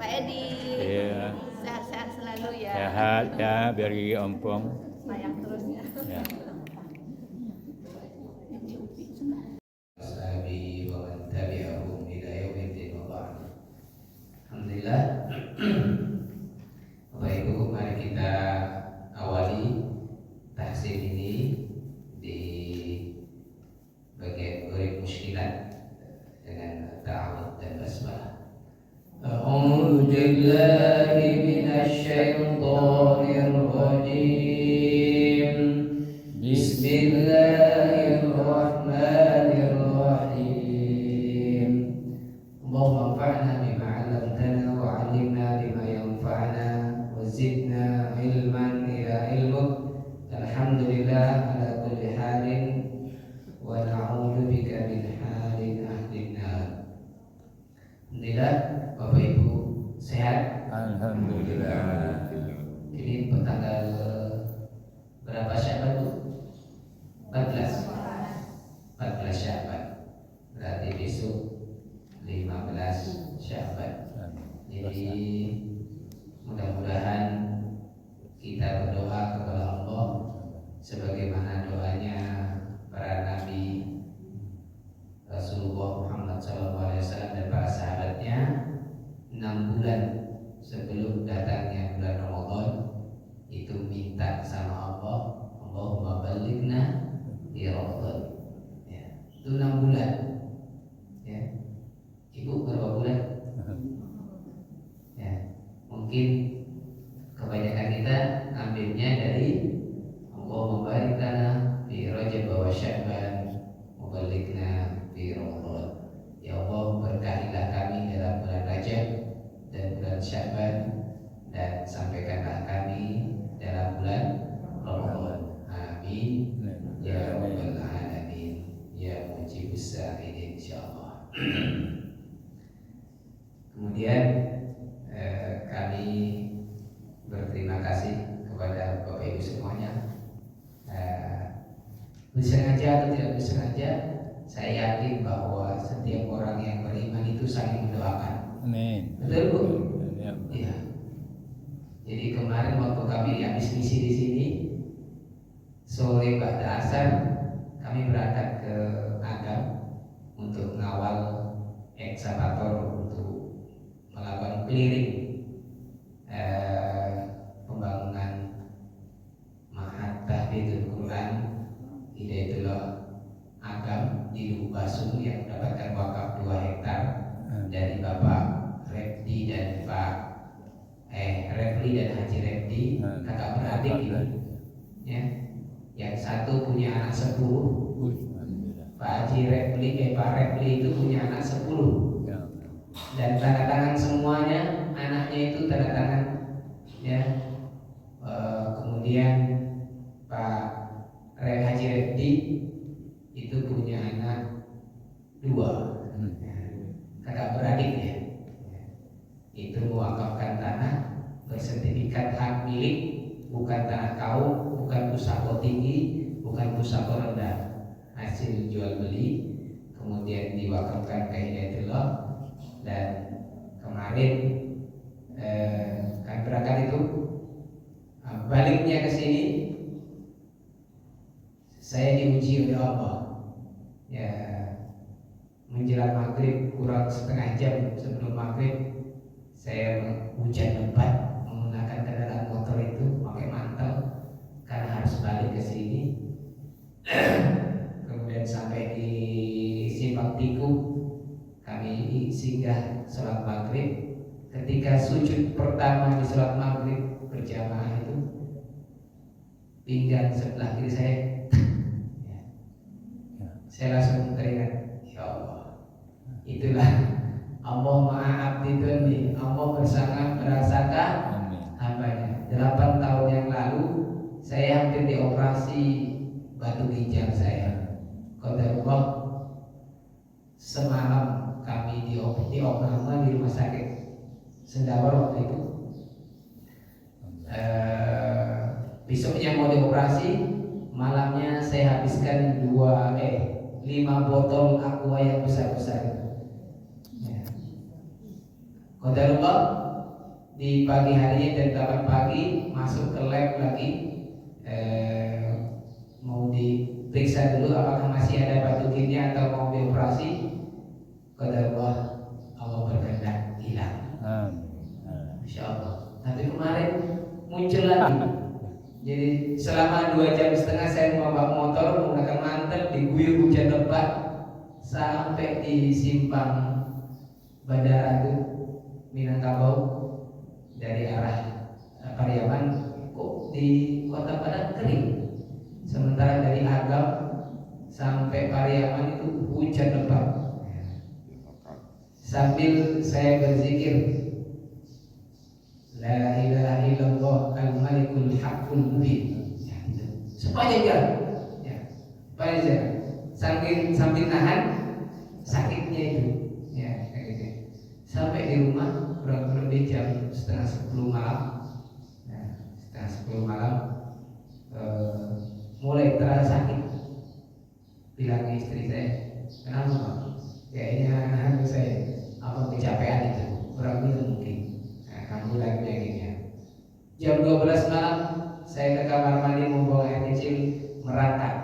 Pak Edi, Iya. sehat-sehat selalu ya. Sehat ya, biar gigi ompong. Sayang terus ya. Ya. Ashabi wa man tabi'ahum ila yaumiddin wa ba'd. Alhamdulillah. Bapak Ibu, mari kita awali tahsin ini di bagian gurih muskilat dengan ta'awud dan basmalah. A'udzu billahi minasy syaithanir rajim. Bismillahirrahmanirrahim. Allahumma anfa'na bima 'allamtana wa 'allimna bima yanfa'una wa zidna ilman ila ilmuk. Alhamdulillah ala kulli halin wa na'udzu bika min halin ahlin nar. Alhamdulillah, Bapak Ibu sehat? Alhamdulillah. Ini tanggal berapa Sya'ban, Bu? 14 Sya'ban. Berarti besok 15 Sya'ban. Jadi mudah-mudahan kita berdoa kepada Allah sebagaimana doanya para nabi Rasulullah Muhammad SAW dan para sahabatnya 6 bulan sebelum datangnya bulan Ramadan itu minta sama Allah, Allahumma balighna di Ramadan. Ya, itu 6 bulan. Ya, Ibu berapa bulan? Ya, mungkin kebanyakan kita ambilnya dari Allahumma barik lana di Rajab wa Sya'ban wa balighna di Ramadan. Ya Allah, berkahilah kami dalam bulan Rajab dan bulan Sya'ban, dan sampaikanlah kami dalam bulan Ramadan. Amin ya rabbal alamin ya mujibus sa'ilin insyaallah. Kemudian kami berterima kasih kepada Bapak Ibu semuanya. Bersengaja atau tidak bersengaja, saya yakin bahwa setiap orang yang beriman itu saling mendoakan. Amin. Betul, Bu? Ya. Iya. Jadi kemarin waktu kami habis misi di sini, sore ba'da asar kami berangkat ke Agam untuk mengawal ekskavator untuk melakukan clearing pembangunan Ma'had Tahfidzul Quran Hidayatullah Agam di Lubuk Basung yang mendapatkan wakaf 2 hektar dari Bapak Repdi dan Refli dan Haji Repdi, kakak beradik ini. Ya, yang satu punya anak 10. Pak Haji Refli, Pak Refli itu punya anak 10. Dan tanda tangan semuanya, anaknya itu tanda tangan. Ya, kemudian Pak Haji Refdi itu punya anak 2. Kakak beradik ya. Itu mewakafkan tanah bersertifikat hak milik, bukan tanah kaum, bukan pusako tinggi, bukan pusako rendah, hasil jual beli, kemudian diwakafkan ke Hidayatullah. Dan kemarin kami berangkat itu, baliknya ke sini saya diuji oleh Allah. Ya, menjelang maghrib kurang setengah jam sebelum maghrib saya hujan lebat menggunakan kendaraan motor itu pakai mantel karena harus balik ke sini. Kemudian sampai di Simpang Tikuk kami singgah sholat maghrib. Ketika sujud pertama di sholat maghrib berjamaah itu, pinggang sebelah kiri saya langsung teringat, ya Allah, itulah Allah Maha Abdi Doni, Allah bersama merasakan hambanya. 8 tahun yang lalu saya hampir dioperasi batu ginjal saya. Qadarullah, semalam kami dioperasi di rumah sakit Sendawar waktu itu. Besoknya mau dioperasi, malamnya saya habiskan 5 botol aqua yang besar-besar. Ya. Qadarullah di pagi hari dan 8 pagi masuk ke lab lagi, mau diperiksa dulu apakah masih ada patogennya atau mau dioperasi. Qadarullah, Allah berkehendak hilang. Masya Allah. Tapi kemarin muncul lagi. Jadi selama 2,5 jam saya membawa motor menggunakan mantel, diguyur hujan lebat sampai di simpang bandara itu Minangkabau dari arah Pariaman, kok di Kota Padang kering. Sementara dari Agam sampai Pariaman itu hujan lebat. Sambil saya berzikir, La ilaha illallah al-malikul haqqul mubin. Ya, gitu. Sepanjang jalan. Ya, sepanjang jalan. Sambil nahan sakitnya itu. Ya, kayak gitu. Sampai di rumah kurang lebih jam setengah 10 malam. Nah, setengah 10 malam mulai terasa sakit. Bilang istri saya, kenapa Pak? Kayaknya saya apa kecapean itu. Kurang lebih mungkin. Kamu lagi penyakitnya. Jam 12 malam saya ke kamar mandi membuang air kecil, merangkak.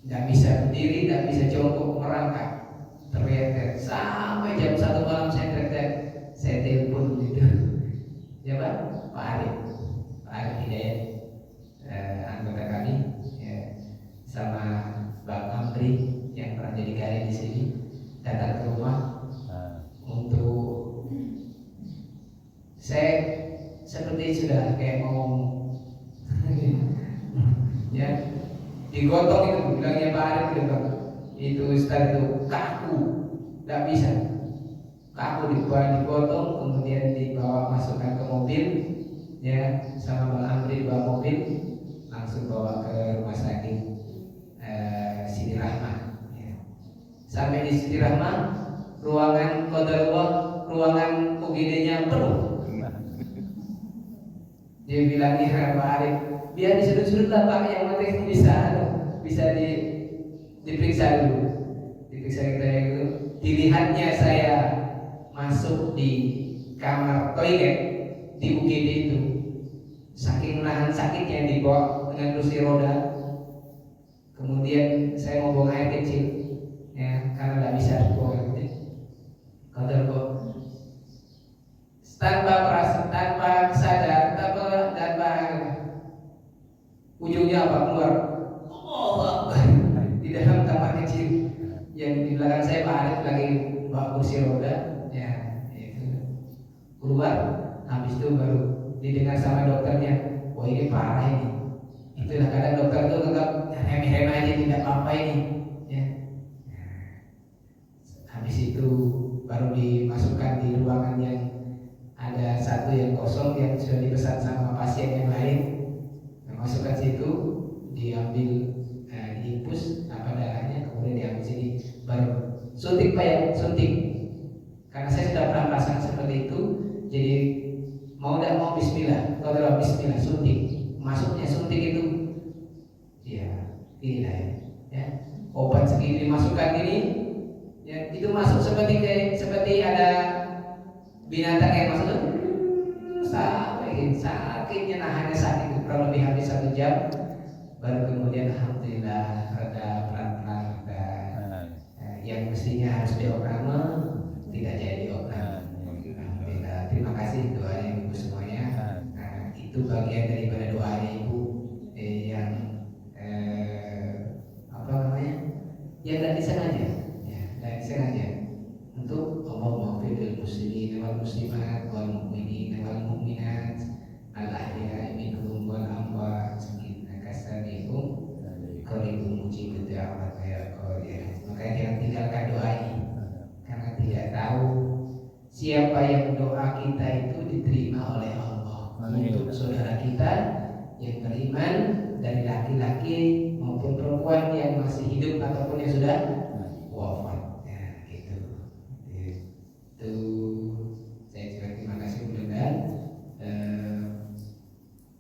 Tidak bisa berdiri, tidak bisa jongkok, merangkak. Teriak-teriak sampai jam 1 malam saya teriak-teriak. Saya telepon gitu. Ya Pak, Pak Arif Hidayat, anggota kami, ya, sama Bang Amri yang pernah jadi karya di sini, datang ke rumah untuk saya seperti sudah kayak mau ya digotong itu, bilangnya Pak Arif itu Ustaz itu kaku, tidak bisa kaku, digotong kemudian dibawa masukkan ke mobil ya, sama Bang Amri dibawa mobil langsung bawa ke rumah sakit Siti Rahmah ya. Sampai di Siti Rahmah ruangan qadarullah, ruangan UGD-nya penuh. Dia bilangnya Pak Arif, biar di sudut-sudut lah Pak, yang penting bisa diperiksa dulu. Diperiksa kita itu, dilihatnya saya masuk di kamar toilet di UGD itu, saking nahan sakitnya dibawa dengan kursi roda. Kemudian saya mau buang air kecil, ya, karena tidak bisa buang air kecil. Qadarullah, tanpa sadar, tanpa ujungnya apa keluar, oh, di dalam kamar kecil yang di belakang saya Pak Arif lagi bawa kursi roda, ya itu keluar. Habis itu baru didengar sama dokternya, wah ini parah ini. Itulah kadang dokter itu tetap remeh-remeh aja, tidak apa-apa ini, ya. Habis itu baru dimasukkan di ruangan yang ada satu yang kosong yang sudah dipesan sama pasien yang lain. Masukkan situ, diambil diinfus apa darahnya, kemudian diambil sini, baru suntik Pak ya, suntik. Karena saya sudah pernah merasakan seperti itu, jadi mau tidak mau Bismillah, kalau Bismillah suntik, masuknya suntik itu, ya inilah ya, obat segini dimasukkan ini, ya itu masuk seperti ada binatang yang masuk, sampai sakitnya, nahannya sakit kurang lebih habis 1 jam, baru kemudian alhamdulillah reda pelan-pelan reda. Yang mestinya harus diopname tidak jadi diopname. Alhamdulillah, terima kasih doanya ibu semuanya. Nah, itu bagian daripada doanya ibu yang apa namanya, yang tidak disengaja, ya, tidak disengaja, untuk Allahumma fil muslimin wal muslimat wal mu'minin wal mu'minat al ahya'i minhum wal amwat innaka sami'un qaribun mujibud da'wat ya qadir. Maka jangan tinggalkan doa ini, karena tidak tahu siapa yang doa kita itu diterima oleh Allah. Untuk saudara kita yang beriman dari laki-laki maupun perempuan yang masih hidup ataupun yang sudah wafat. Itu saya juga terima kasih mudah-mudahan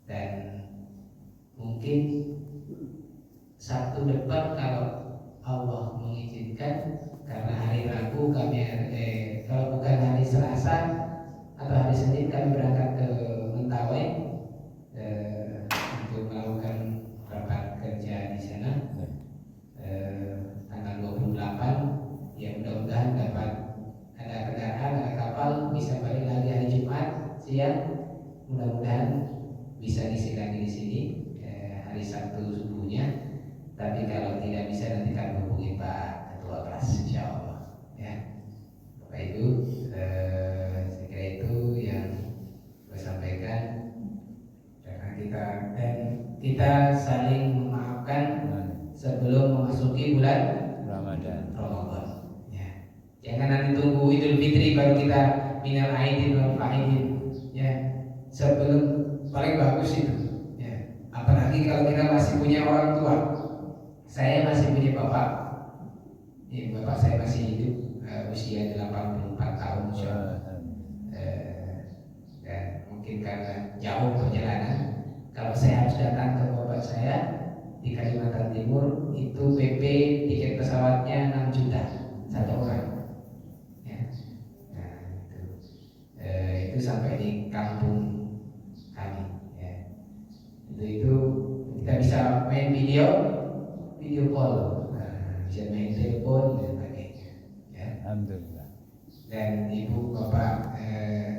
dan mungkin 1 detik Senin kami berangkat ke Mentawai untuk melakukan rapat kerja di sana tanggal 28. Ya mudah-mudahan dapat ada kendaraan, ada kapal bisa balik lagi hari Jumat siang. Mudah-mudahan bisa ngisi lagi di sini hari Sabtu subuhnya. Tapi kalau tidak bisa nanti kami hubungi Pak Ketua Kelas, insya Allah. Ya, Bapak Ibu, saya kira itu yang saya sampaikan. Karena kita saling memaafkan sebelum memasuki bulan Ramadan. Ya. Jangan nanti tunggu Idul Fitri baru kita minal aidin wal faidin. Ya, sebelum paling bagus itu. Ya. Apalagi kalau kita masih punya orang tua. Saya masih punya bapak. Ya, bapak saya masih hidup, usia 84 tahun, insya Allah. Dan mungkin karena jauh perjalanan, kalau saya harus datang ke bapak saya di Kalimantan Timur, itu PP tiket pesawatnya 6 juta satu orang. Ya. Nah, itu sampai di kampung kami. Ya. Itu kita bisa main video call, bisa main telepon dan sebagainya. Ya. Alhamdulillah. Dan ibu bapak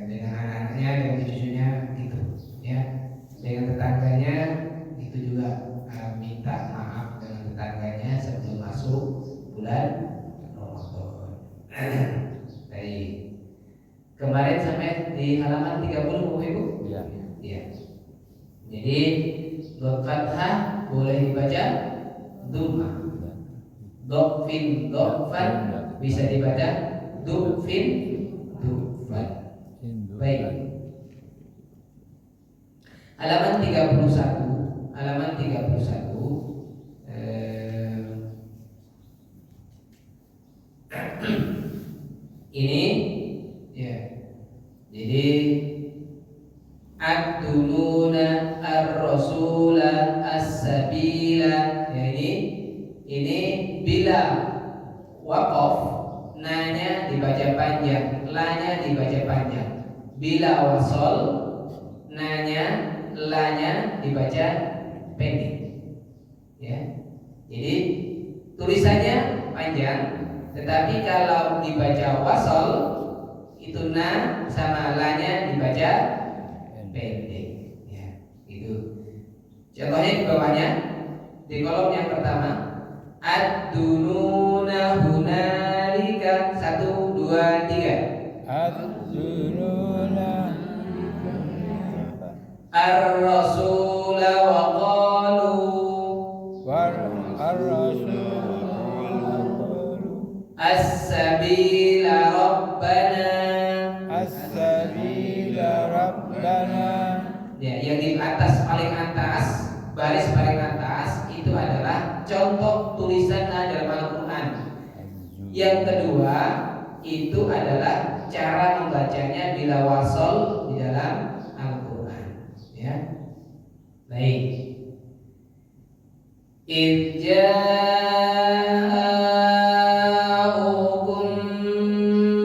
dengan anak-anaknya dan cucunya gitu, ya. Dengan tetangganya itu juga minta maaf dengan tetangganya sebelum masuk bulan Ramadan. Baik. Kemarin sampai di halaman 30 Bapak Ibu? Iya. Iya. Jadi dot fathah boleh dibaca duma. Dofin dofan bisa dibaca dufin dufan. Baik. Halaman 31. Halaman 31. Ini ya. Jadi ad-dununa ar-rasula as-sabila. Ya, ini bila waqaf nanya dibaca panjang, lanya dibaca panjang. Bila wasol nanya, lanya dibaca pendek. Ya. Jadi tulisannya panjang, tetapi kalau dibaca wasol itu na sama lanya dibaca pendek. Ya, itu. Contohnya di bawahnya di kolom yang pertama, ad-dununa hunalika 1 2 3. Ad-dununa ar-rasula wa qalu as-sabila rabbana. Ya, yang di atas paling atas, baris paling atas itu adalah contoh tulisan dalam Al-Quran. Yang kedua itu adalah cara membacanya bila wasol di dalam Al-Quran. Ya, baik. Irja'ukum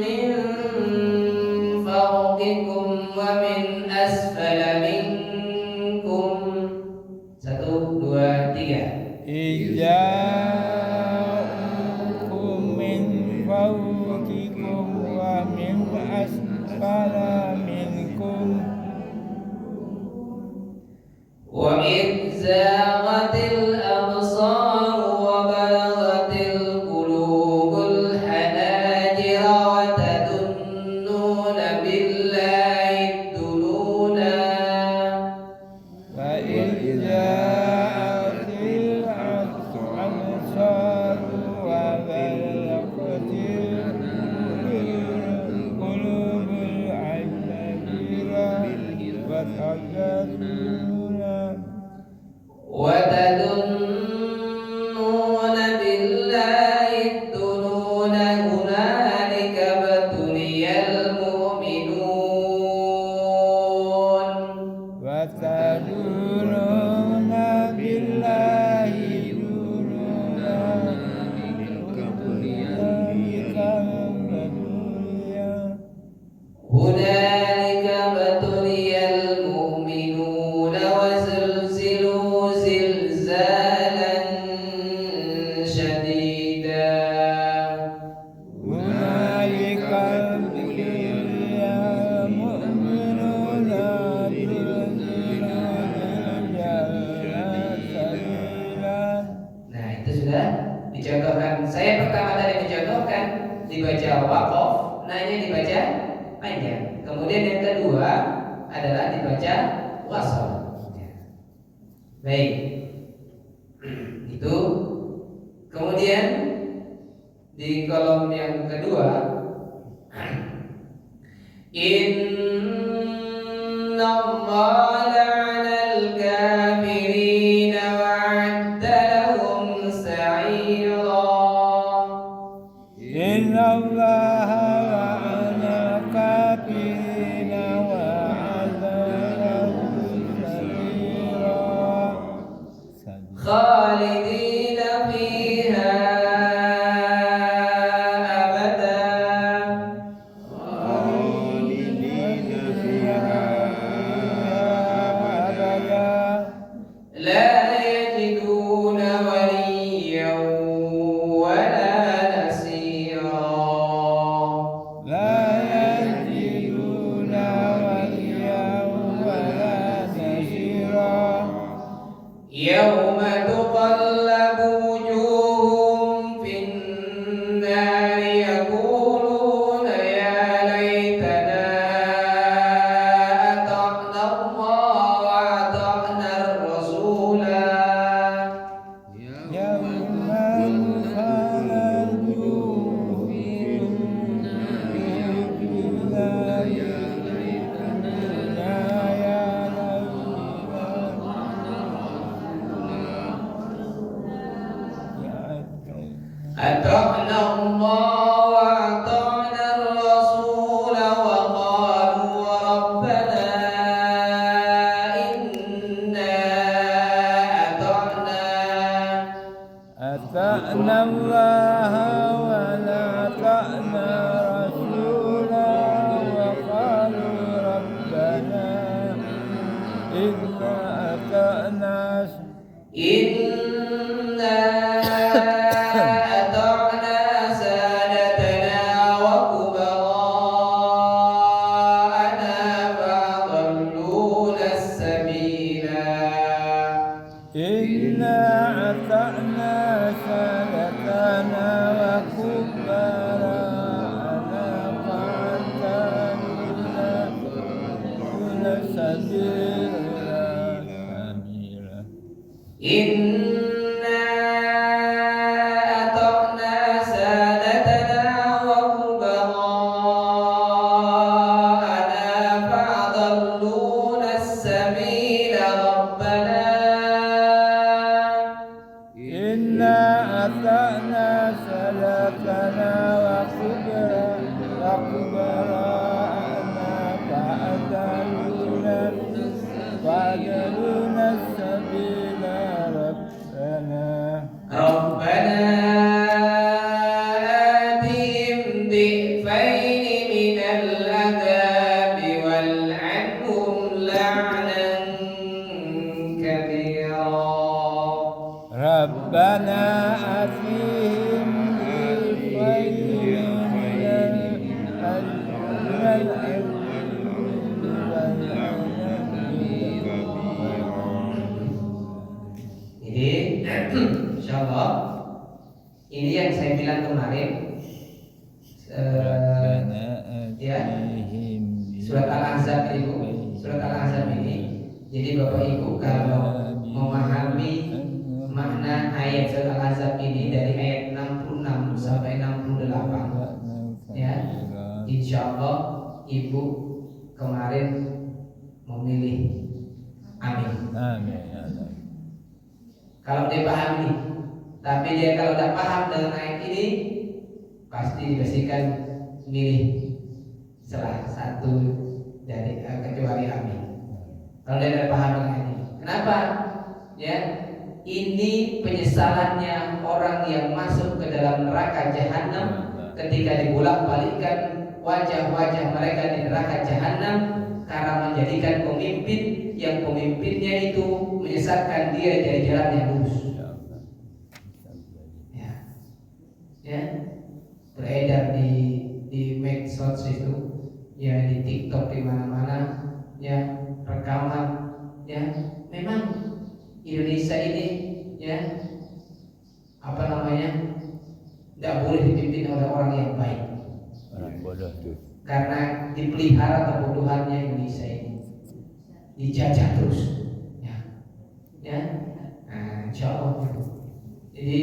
min fawqikum wa min asfala minkum. 1 2 3. Ija'ukum min fawqikum wa min asfala minkum. Wa idh zaghatil absar wa balaghatil qulubul hanajira wa tadunnuna billahi dununa. Wa idja'atil absar wa balaghatil qulubul hanajira wa tadunnuna Kemudian yang kedua adalah dibaca wasol. Baik, itu. Kemudian di kolom yang kedua, Inna Allah la'anal kafirin wa'adda lahum sa'ira. Inna Allah la'ana kafirina wa'adda lahum sa'ira. Khalidina fiha يوم تقلب وجوههم في النار يقولون يا ليتنا أطعنا الله وأطعنا الرسولا أطعنا الله وأطعنا الرسول وقالوا ربنا إنا أطعنا الله ولا أطعنا رسولا وقالوا ربنا إنا أطعنا أطعنا سادتنا وكبراءنا فأضلونا السبيلا إنا أطعنا سادتنا وكبراءنا فأضلونا السبيلا. إنا أطعنا سادتنا وكبراءنا فأضلونا السبيل ربنا إنا أطعنا سادتنا وكبراءنا فأضلونا السبيل ربنا آتهم ضعفين من العذاب والعنهم لعنا كبيرا ربنا آتهم ضعفين من العذاب Jadi insyaallah ini yang saya bilang kemarin ya surat Al-Ahzab itu jadi Bapak Ibu kalau memahami makna ayat surat Al-Ahzab ini dari ayat 66 sampai 68 ya insyaallah Ibu kemarin memilih amin. Kalau dia paham ini, tapi dia kalau tidak paham dengan ayat ini, pasti dipastikan milih salah satu dari kecuali amin. Kalau dia tidak paham dengan ayat ini, kenapa? Ya, ini penyesalannya orang yang masuk ke dalam neraka jahanam ketika dibolak-balikkan wajah-wajah mereka di neraka jahanam karena menjadikan pemimpin yang pemimpinnya itu menyesatkan dia dari jalan yang lurus. Ya, beredar di medsos itu, ya di TikTok di mana-mana, ya rekaman, ya memang Indonesia ini, ya apa namanya, tidak boleh dipimpin oleh orang yang baik. Orang bodoh. karena dipelihara kebodohannya Indonesia ini, dijajah terus, ya. Nah, insya Allah. Jadi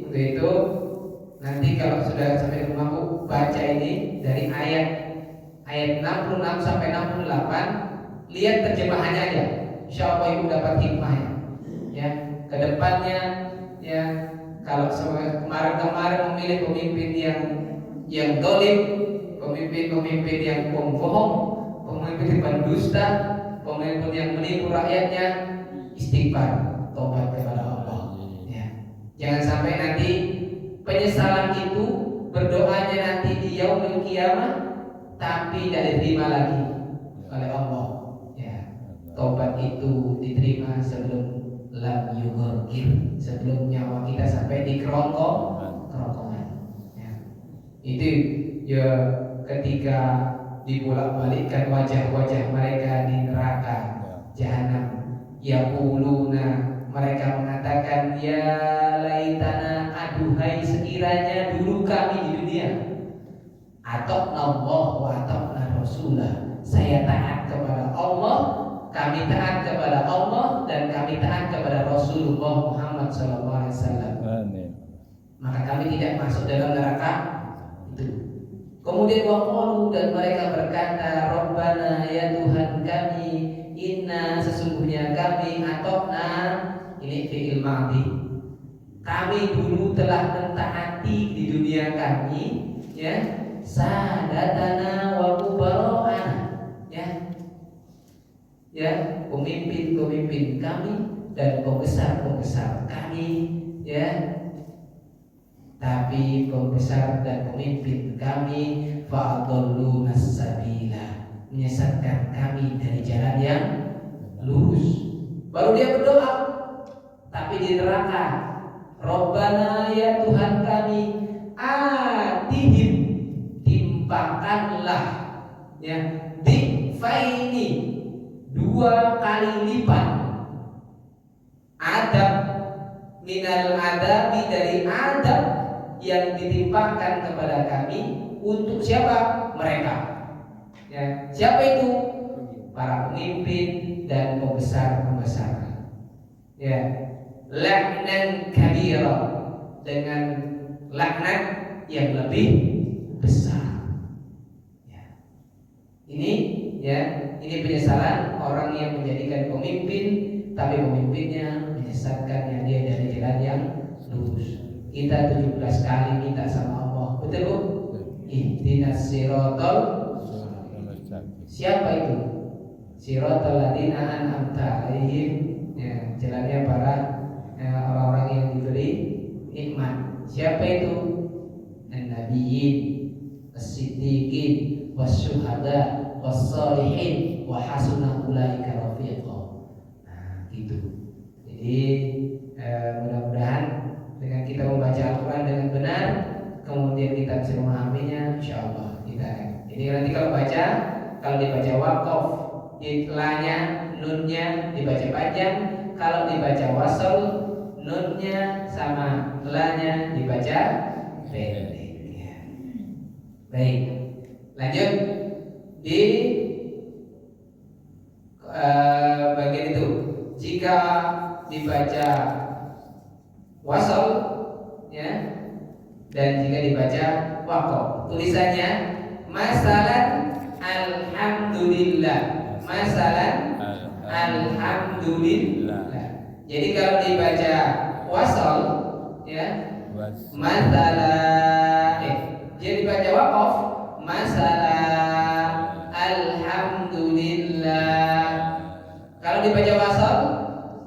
untuk itu nanti kalau sudah sampai rumah aku baca ini dari ayat 66 sampai 68, lihat terjemahannya aja. Insya Allah ibu dapat hikmahnya. Ya, kedepannya ya kalau kemarin memilih pemimpin yang dolim, pemimpin yang pembohong, pemimpin yang pendusta, pemimpin yang menipu rakyatnya, istighfar, tobat kepada Allah. Ya. Jangan sampai nanti penyesalan itu berdoanya nanti di yaumil qiyamah tapi tidak diterima lagi oleh Allah. Ya. Tobat itu diterima sebelum lam yughir, sebelum nyawa kita sampai di kerongkongan. Ya. Itu ya ketika dibolak-balikkan wajah-wajah mereka di neraka jahanam, yaquluna, mereka mengatakan ya laitana, aduhai sekiranya dulu kami di dunia, ata'na Allah wa ata'na Rasulah, saya taat kepada Allah, kami taat kepada Allah, dan kami taat kepada Rasulullah Muhammad SAW. Maka kami tidak masuk dalam neraka itu. Kemudian waqalu, dan mereka berkata, Rabbana, ya Tuhan kami, inna, sesungguhnya kami, atokna, ini fi'il madhi, kami dulu telah mentaati di dunia kami, ya, sadatana wa kubara'ana, ya, pemimpin-pemimpin kami dan pembesar-pembesar kami, ya. Tapi pembesar dan pemimpin kami fa'adalluna sabila, menyesatkan kami dari jalan yang lurus. Baru dia berdoa, tapi di neraka, Rabbana, ya Tuhan kami, atihim, timpakanlah, ya, difaini, 2 kali lipat, adab, minal adabi, dari adab yang ditimpakan kepada kami. Untuk siapa? Mereka, ya. Siapa itu? Para pemimpin dan pembesar-pembesar, ya. Laknan kabira, dengan laknat yang lebih besar, ya. Ini, ya, ini penyesalan orang yang menjadikan pemimpin tapi pemimpinnya menyesatkan dia dari jalan yang lurus. Kita 17 kali minta sama Allah, betul Bu? Ihdinas siratal, siapa itu? Siratal ladzina an'amta 'alaihim, ya, jalannya para orang-orang yang diberi nikmat. Siapa itu? An-nabiyyin, as-siddiqin, wasyuhada, was-shalihin, wa hasuna ulaika rafiqa. Nah, gitu. Jadi mudah-mudahan dengan kita membaca Al-Quran dengan benar, kemudian kita bisa memahaminya, insya Allah kita akan. Jadi nanti kalau dibaca waqaf, la-nya, nunnya dibaca panjang. Kalau dibaca wasal, nunnya sama la-nya dibaca pendek. Ya. Baik, lanjut di bagian itu. Jika dibaca wasal, ya, dan jika dibaca waqaf, tulisannya masalan alhamdulillah, masalan alhamdulillah. Jadi kalau dibaca wasal, ya, masalah, jadi dibaca waqaf, masalah alhamdulillah. Kalau dibaca wasal,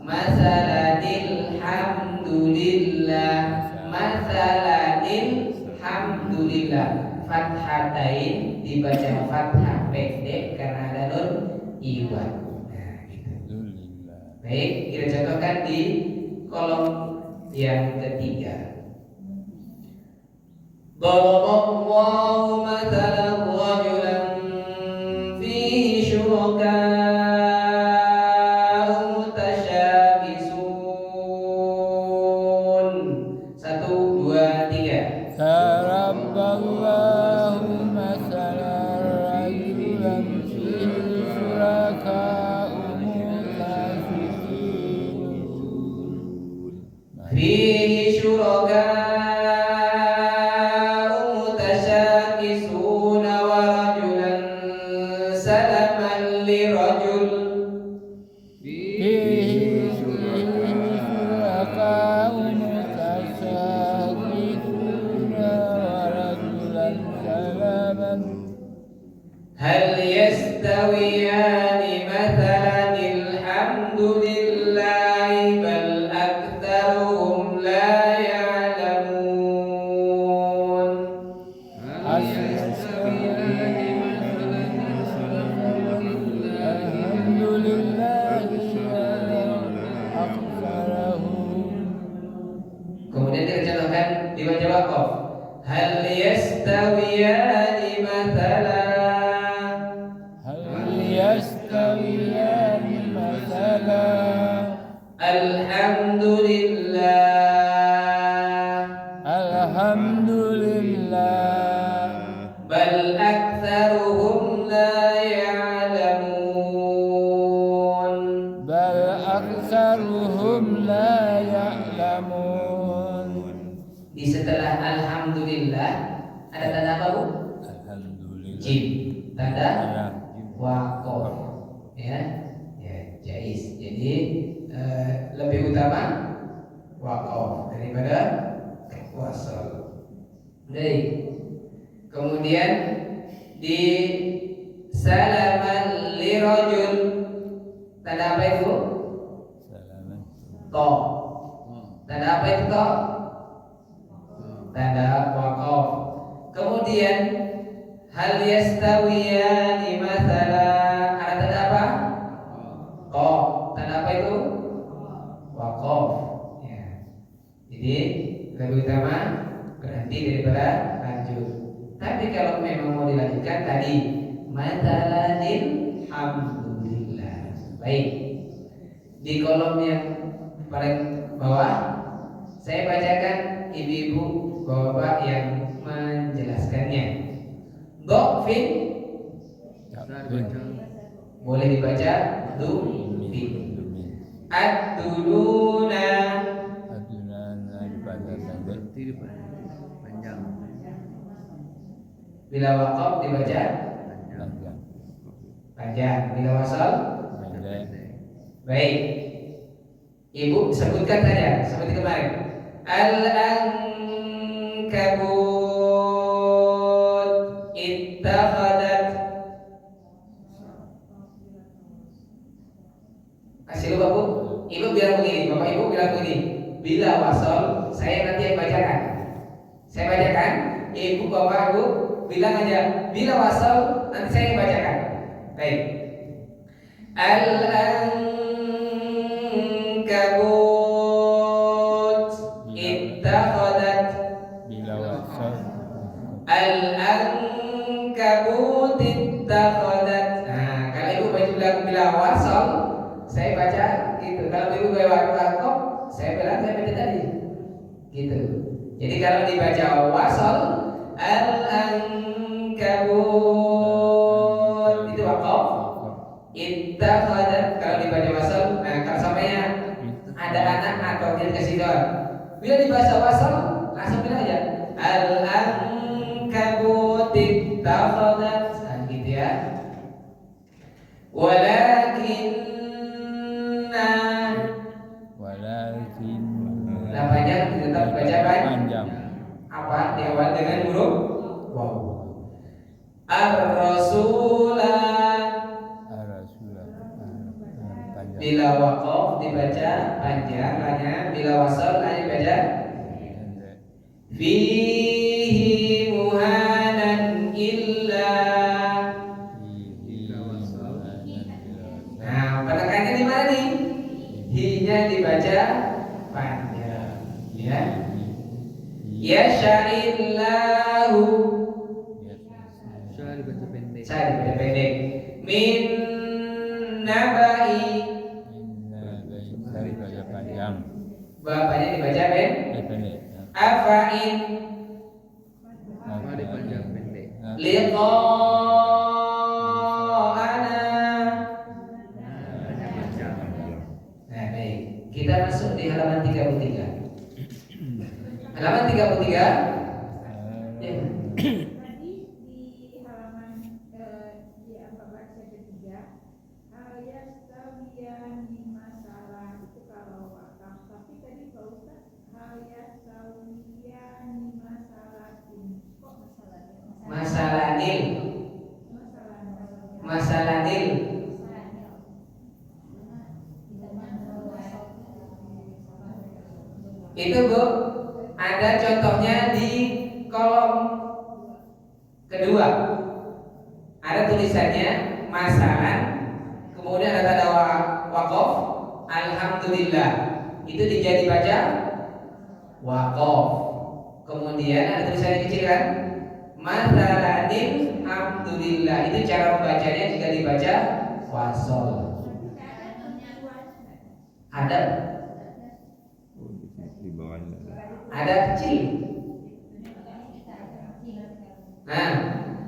masalanil hamdulillah, masalanil hamdulillah. Fathatain dibaca fathah pendek karena ada nun iwad. Nah, gitu. Baik, kita contohkan di kolom yang ketiga. Daraballahu mathalan rajulan fihi syuraka Daraballahu masalan salaman lirajul fihi syuraka'u mutasyabbihuna wa rajulan salaman hal yastawiyani mathalan alhamdulillahi bal aktsaruhum la ya'lamun. Kemudian dicontohkan di baca waqaf. Hal yastawiyani mathalan Alhamdulillah bal aktsaruhum la ya'lamun. bal aktsaruhum la ya'lamun. Di setelah alhamdulillah ada tanda apa, Bu? Alhamdulillah. Jim. Tanda Ada. waqaf. Ya. Ya, jaiz. Jadi lebih utama waqaf daripada wasal. Baik. Kemudian di salaman lirajul tanda apa itu? Salaman. To. Tanda apa itu to? Tanda waqaf. Kemudian hal yastawiyani mathala ada tanda apa? Ko. Tanda apa itu? Waqaf. Ya. Jadi lebih utama berhenti daripada lanjut. Tapi kalau memang mau dilanjutkan tadi mathalanil hamdulillah. Baik. Di kolom yang paling bawah saya bacakan ibu-ibu, bapak-bapak yang menjelaskannya. Dhofin boleh dibaca dufin. Ad-duluna bila waqaf dibaca panjang, bila wasal baik. Ibu sebutkan saja seperti kemarin. Al-ankabut ittakhadat. Kasih lupa, Bu. Ibu bilang begini, Bapak Ibu bilang begini. Bila wasal, saya nanti yang bacakan. Saya bacakan, Ibu, Bapak, Ibu bilang aja. Bila wasal, nanti saya yang bacakan. Baik. Al-ankabut ittakhadat. Bila wasal. Al-ankabut ittakhadat. Nah, kalau Ibu bilang wasal, saya baca gitu. Kalau Ibu baca waqaf, saya baca tadi. Gitu. Jadi kalau dibaca wasal, al-ankabut itu waqaf. Ittakhadat kalau dibaca wasal, nah kalau samanya ada anak atau dia kasih doa. Bila dibaca wasal, langsung bilang aja al-ankabut ittakhadat. Nah, gitu ya. Walakinna nah panjang tetap baca panjang. apa di awal dengan huruf waw. Ar-rasula bila waqaf dibaca panjang hanya, bila wasal hanya baca fihi muhanan illa. Nah penekannya di mana nih? Hi-nya dibaca panjang ya. Yasha'illahu saya dibaca pendek. Min nabai bapaknya dibaca pendek. Afa'in dipanjang pendek. liqa'ana. Nah baik, kita masuk di halaman 33. Halaman 33 ya. Tadi di halaman di apa Pak? baris yang ketiga, Hayastawiyani masalah itu kalau wakaf. Tapi tadi Pak Ustaz, Hayastawiyani masalahin. Kok masalahnya? Masalanil. Masalanil. Itu Bu, ada contohnya di kolom kedua. Ada tulisannya masalah, kemudian ada tanda waqaf, alhamdulillah. Itu dijadi baca waqaf. Kemudian ada tulisannya kecil kan? Masalanil alhamdulillah. Itu cara membacanya jika dibaca wasol. Ada Di bawahnya. ada kecil. Nah,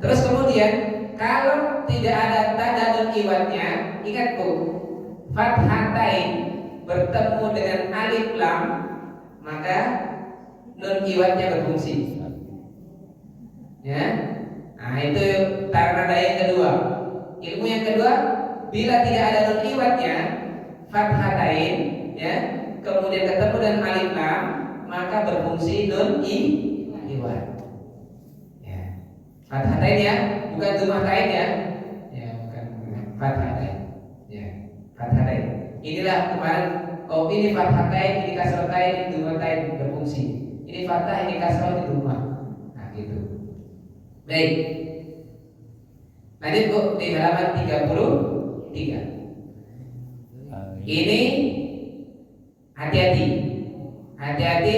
terus kemudian kalau tidak ada tanda nun iwatnya, ingat Bu, fathatain bertemu dengan alif lam, maka nun iwatnya berfungsi. Ya, nah itu tanda yang kedua. Ilmu yang kedua, bila tidak ada nun iwatnya, fathatain, ya, kemudian ketemu dengan alif lam, maka berfungsi nun iwat. Fathatain ya, bukan dumatain ya. Ya, bukan fathatain. Ya, fathatain. Inilah kemarin, oh ini fathatain, ini kasrotain, ini dumatain berfungsi. Ini fathah, ini kasroh, ini dumah. Nah, gitu. Baik. Lanjut Bu di halaman 33. Ini hati-hati. Hati-hati,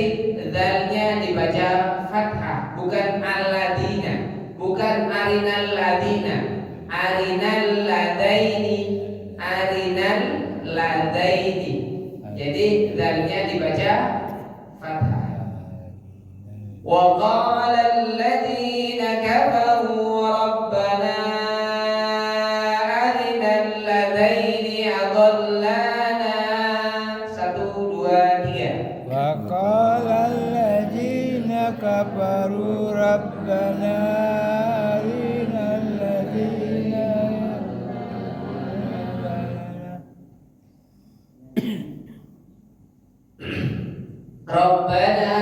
zalnya dibaca fathah, bukan alladina. Bukan arinal ladina, arinal ladaini, arinal ladaini. Jadi zalnya dibaca fathah. Wa qala alladziina kafaru rabbana arinal ladaini adallana. 1, 2, 3. Wa qala alladziina kafaru rabbana Rabbana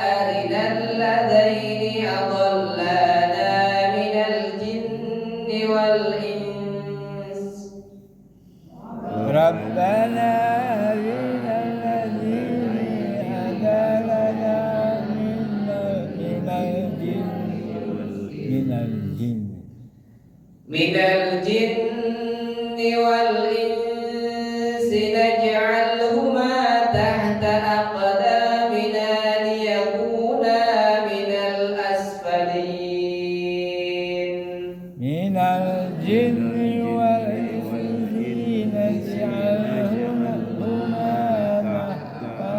arinal ladaini adallana minal jinni wal ins. Rabbana arinal ladzina adallana minal jinni wal ins naj'alhuma tahta aqdamina liyakuna minal asfalin. minal jinni wal insi naj'alhuma tahta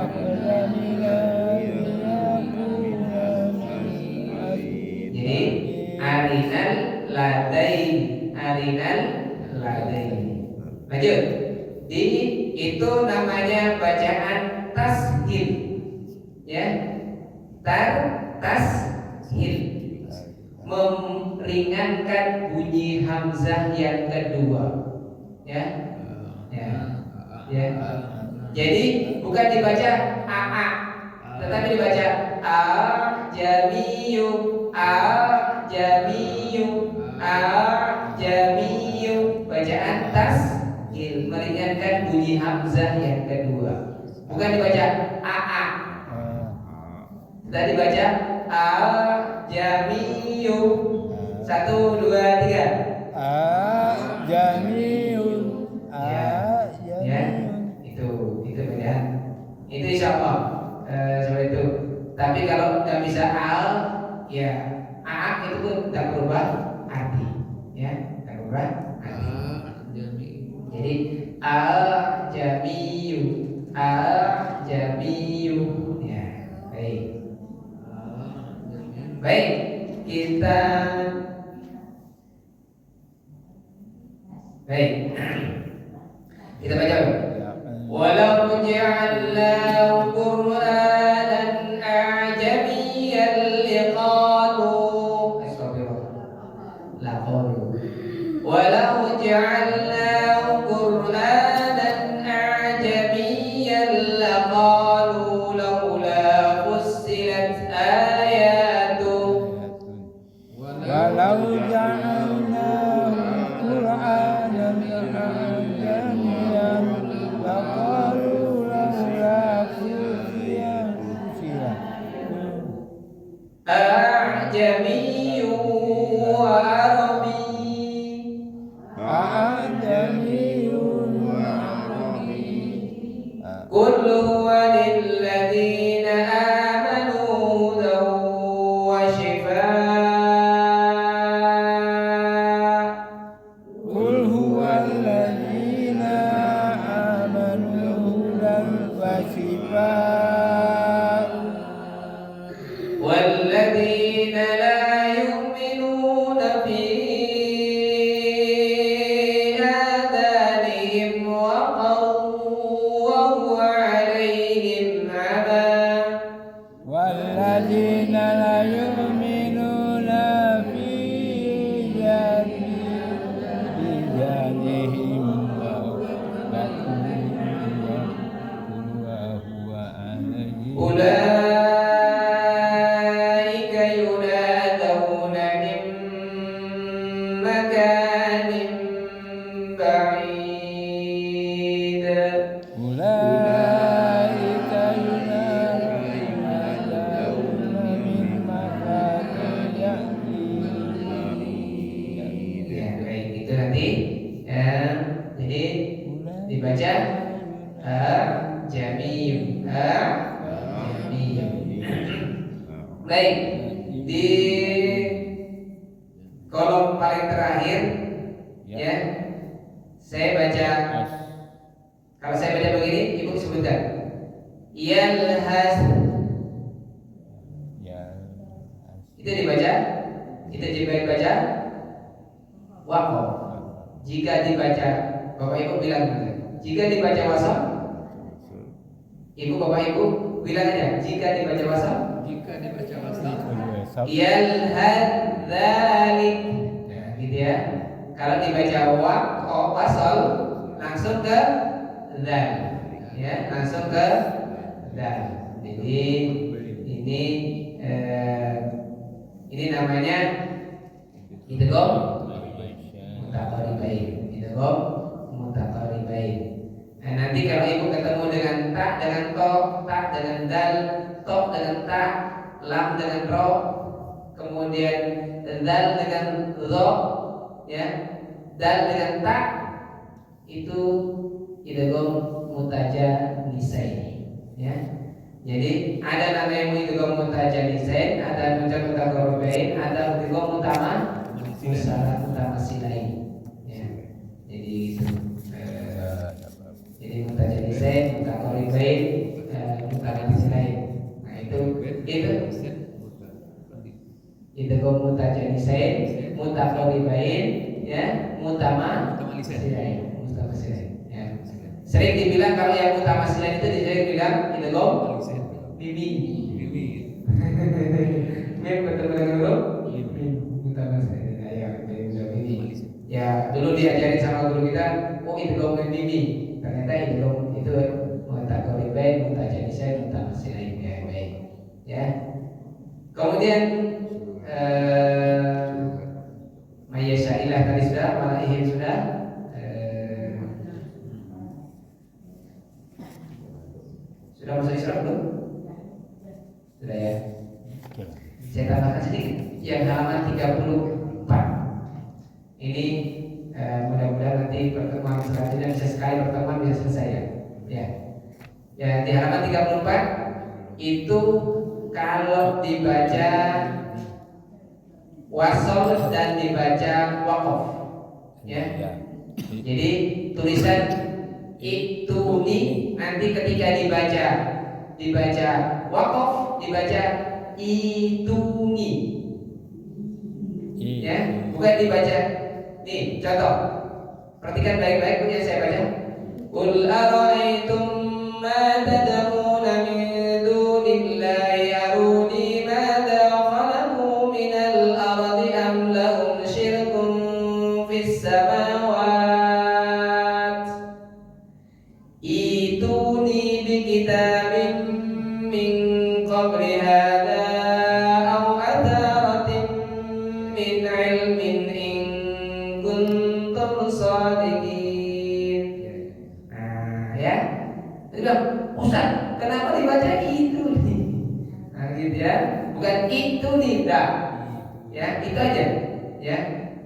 aqdamina liyakuna min Jadi arinal ladain. Lanjut. Itu namanya bacaan tashil. Ya. Tashil. Meringankan bunyi hamzah yang kedua. Ya. Ya. Ya. Jadi bukan dibaca aa, tetapi dibaca ajamiyu, ajamiyu, ajamiyu. Bacaan tashil, meringankan bunyi hamzah yang kedua. Bukan dibaca aa, tadi baca ajamiyu. 1, 2, 3. Ajamiyun. Ya, itu beda. Itu insya Allah seperti itu. Tapi kalau nggak bisa al, ya a itu pun tidak berubah arti, ya, tidak berubah arti. Jadi al jamiyu, ya, baik. Baik, kita baca. Walau ja'alnahu Qur'anan a'jamiyyan liqalu. Astagfirullah. جعلناه قرآنا أعجميا فقالوا لولا فصل أعجمي وعربي أعجمي وعربي قل هو للذين آمنوا هدى وشفاء قل هو الذين آمنوا هدى وشفاء والذين لا يؤمنون في آذانهم وقر وهو عليهم عمى والذين لا يؤمنون في جانهم وهو عليهم أولئك ينادون من مكان بعيد أولئك ينادون من مكان بعيد Ya, baik itu nanti jadi dibaca jamiyun jamiyun. Baik, di kolom paling terakhir ya, saya baca. Kalau saya baca begini, ibu sebutkan yalhas. Itu dibaca, itu dibaca waqaf. Jika dibaca, Bapak Ibu bilang gitu. Jika dibaca wasaf, Ibu Bapak Ibu bilang aja. Jika dibaca wasaf, yalhadzalik, ya, gitu ya. Kalau dibaca wasal, langsung ke dzal, ya, langsung ke dzal. Jadi ini namanya idgham mutaqaribain. Idgham mutaqaribain. Nah, nanti kalau ibu ketemu dengan ta dengan to, ta dengan dal, to dengan ta, lam dengan ro, kemudian dal dengan ro, ya, dal dengan ta, itu idgham mutajanisain, ya. Jadi ada namanya idgham mutajanisain, ada mutaqaribain, ada idgham mutamasilain, ya. Jadi itu. Jadi mutajanisain, mutaqaribain, mutamasilain. Nah itu idgham mutajanisain, mutaqaribain, ya, mutamasilain, ya. Sering dibilang kalau yang mutamasilain itu sering bilang idgham bibi. Mem ketemu dengan huruf mutamasilain. Ya dulu diajarin sama guru kita, oh idgham bibi. Ternyata idgham itu mutaqaribain, mutajanisain, mutamasilain, ya, baik. Ya. Kemudian Mayyasailah tadi sudah, Malaihim sudah. Sudah masuk Isra belum? Sudah ya. Saya tambahkan sedikit. Yang halaman 34. Ini mudah-mudahan nanti pertemuan selanjutnya bisa sekali pertemuan bisa selesai ya. Ya. Ya, di halaman 34 itu kalau dibaca wasol dan dibaca waqaf, ya. Jadi tulisan ituni nanti ketika dibaca waqaf dibaca ituni, ya, bukan dibaca. Nih contoh, perhatikan baik-baik punya saya baca. Qul ara'aytum ma tad'una min dunillahi aruni madza khalaqu minal ardi am lahum syirkun fis samawat ituni bi kitabin min qabli hadza aw atharatin min ilmin kuntum shadiqin. Nah, ya. Udah, Ustaz, kenapa dibaca itu nih? Nah, gitu ya. Bukan itu nih, dah. Ya, itu aja. Ya,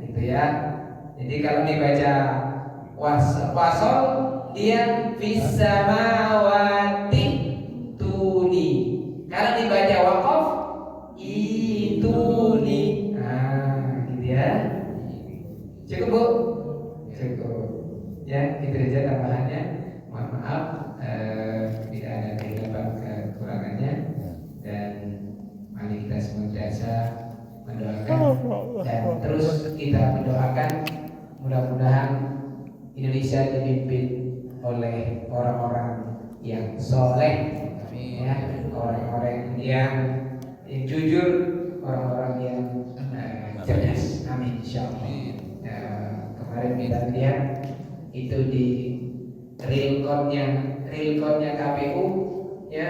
itu ya. Jadi kalau dibaca wasol dia bisa mawati tuni. Kalau dibaca waqaf ituni. Nah, gitu ya. Cukup, Bu? Cukup. Ya, itu aja tambahannya. Mohon maaf tidak ada kekurangannya, dan mari kita senantiasa mendoakan dan terus kita mendoakan mudah-mudahan Indonesia dipimpin oleh orang-orang yang soleh, ya, orang-orang yang jujur, orang-orang yang cerdas. Amin, insyaallah. Kemarin kita lihat itu di realcon-nya KPU, ya,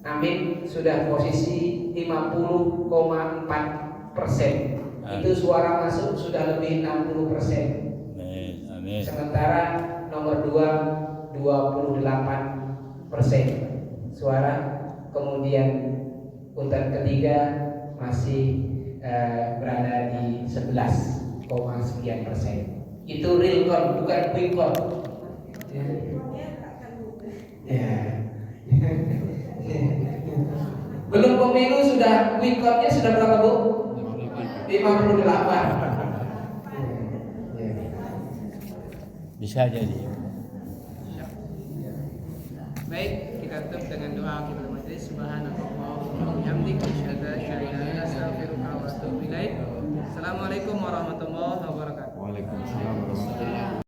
Amin sudah posisi 50,4%. Itu suara masuk sudah lebih 60%. Amin. Sementara nomor 2 28% suara. Kemudian urutan ketiga masih berada di 11,sekian%. Itu realcon, bukan quickcon. Ya. Belum pemilu sudah quickconnya sudah berapa, Bu? 58. Bisa jadi. Baik, kita tutup dengan doa kepada majelis. Subhanallah wa bihamdihi asyhadu an la ilaha illa anta astaghfiruka wa atubu ilaik. Assalamualaikum warahmatullahi wabarakatuh. Waalaikumsalam warahmatullahi wabarakatuh.